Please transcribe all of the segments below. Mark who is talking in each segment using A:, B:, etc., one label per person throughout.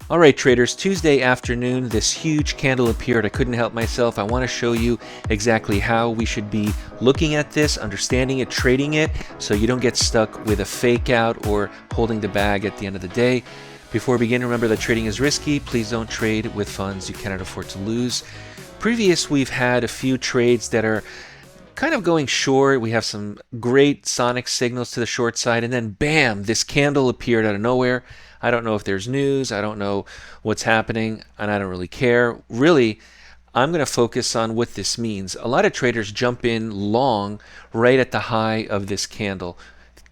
A: All right, traders, Tuesday afternoon, this huge candle appeared. I couldn't help myself. I want to show you exactly how we should be looking at this, understanding it, trading it, so you don't get stuck with a fake out or holding the bag at the end of the day. Before we begin, remember that trading is risky. Please don't trade with funds you cannot afford to lose. We've had a few trades that are kind of going short. We have some great sonic signals to the short side, and then bam, this candle appeared out of nowhere. I don't know if there's news, I don't know what's happening, and I don't really care. Really, I'm going to focus on what this means. A lot of traders jump in long right at the high of this candle.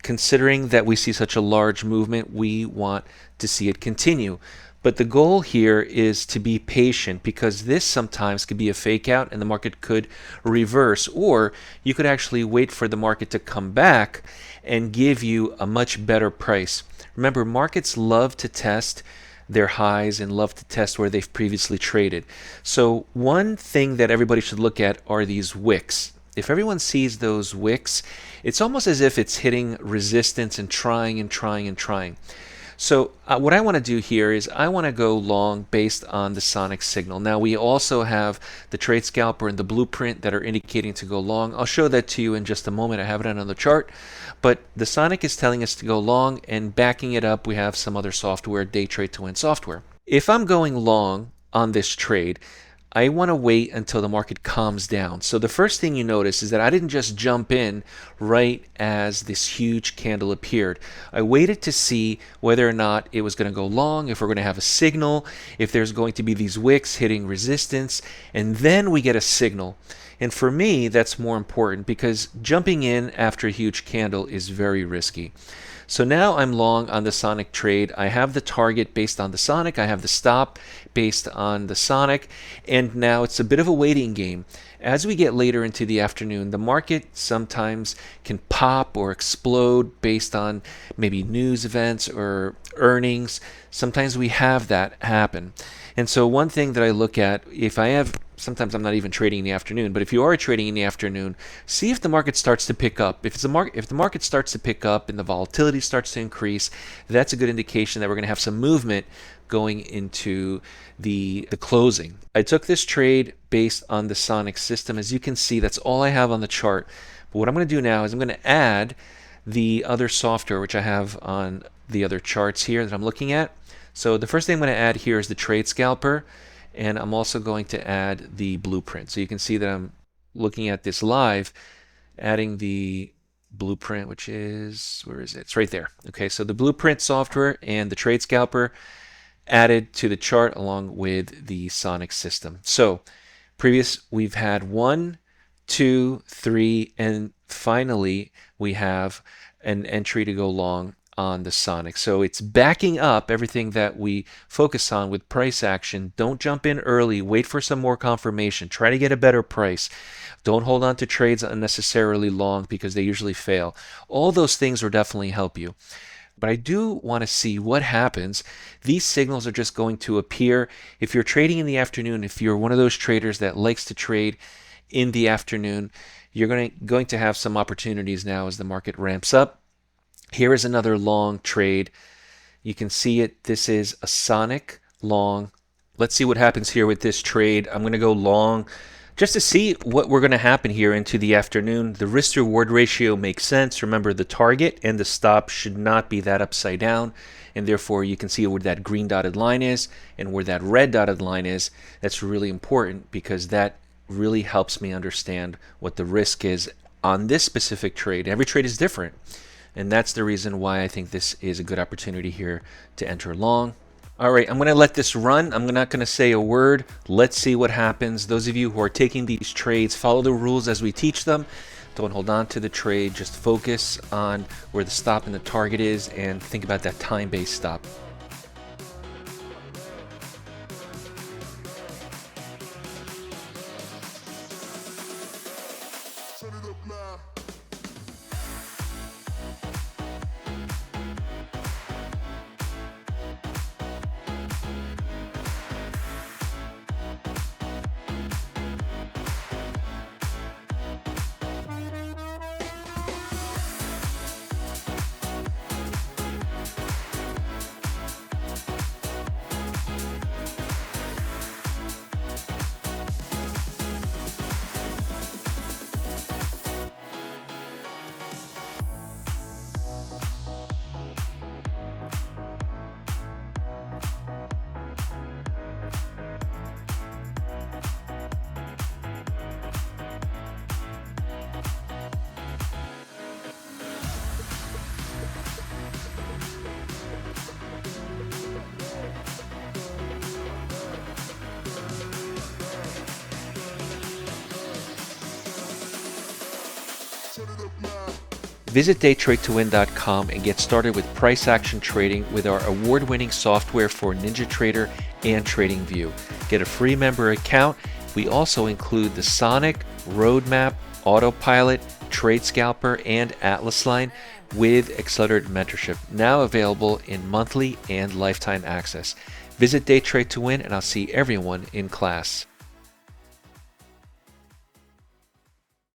A: Considering that we see such a large movement, we want to see it continue. But the goal here is to be patient, because this sometimes could be a fake out and the market could reverse, or you could actually wait for the market to come back and give you a much better price. Remember, markets love to test their highs and love to test where they've previously traded. So one thing that everybody should look at are these wicks. If everyone sees those wicks, it's almost as if it's hitting resistance and trying and trying and trying. So what I want to do here is I want to go long based on the sonic signal. Now we also have the Trade Scalper and the Blueprint that are indicating to go long. I'll show that to you in just a moment. I have it on the chart. But the sonic is telling us to go long, and backing it up we have some other software, DayTradeToWin software. If I'm going long on this trade, I want to wait until the market calms down. So the first thing you notice is that I didn't just jump in right as this huge candle appeared. I waited to see whether or not it was going to go long, if we're going to have a signal, if there's going to be these wicks hitting resistance, and then we get a signal. And for me, that's more important, because jumping in after a huge candle is very risky. So now I'm long on the sonic trade. I have the target based on the sonic. I have the stop based on the sonic. And now it's a bit of a waiting game. As we get later into the afternoon, the market sometimes can pop or explode based on maybe news events or earnings. Sometimes we have that happen. And so one thing that I look at, if I have, sometimes I'm not even trading in the afternoon, but if you are trading in the afternoon, see if the market starts to pick up. If the market starts to pick up and the volatility starts to increase, that's a good indication that we're going to have some movement going into the closing. I took this trade based on the sonic system. As you can see, that's all I have on the chart. But what I'm going to do now is I'm going to add the other software, which I have on the other charts here that I'm looking at. So the first thing I'm going to add here is the Trade Scalper, and I'm also going to add the Blueprint. So you can see that I'm looking at this live, adding the Blueprint, which is, where is it? It's right there. Okay, so the Blueprint software and the Trade Scalper added to the chart along with the sonic system. So we've had 1, 2, 3, and finally we have an entry to go long on the sonic. So it's backing up everything that we focus on with price action. Don't jump in early. Wait for some more confirmation. Try to get a better price. Don't hold on to trades unnecessarily long, because they usually fail. All those things will definitely help you. But I do want to see what happens. These signals are just going to appear. If you're trading in the afternoon, if you're one of those traders that likes to trade in the afternoon, you're going to have some opportunities now as the market ramps up. Here is another long trade. You can see it. This is a sonic long. Let's see what happens here with this trade. I'm going to go long just to see what we're going to happen here into the afternoon. The risk to reward ratio makes sense. Remember, the target and the stop should not be that upside down, and therefore you can see where that green dotted line is and where that red dotted line is. That's really important, because that really helps me understand what the risk is on this specific trade. Every trade is different. And that's the reason why I think this is a good opportunity here to enter long. All right, I'm going to let this run. I'm not going to say a word. Let's see what happens. Those of you who are taking these trades, follow the rules as we teach them. Don't hold on to the trade. Just focus on where the stop and the target is, and think about that time-based stop. Visit DayTradeToWin.com and get started with price action trading with our award-winning software for NinjaTrader and TradingView. Get a free member account. We also include the Sonic, Roadmap, Autopilot, Trade Scalper, and Atlas line with accelerated mentorship, now available in monthly and lifetime access. Visit DayTradeToWin, and I'll see everyone in class.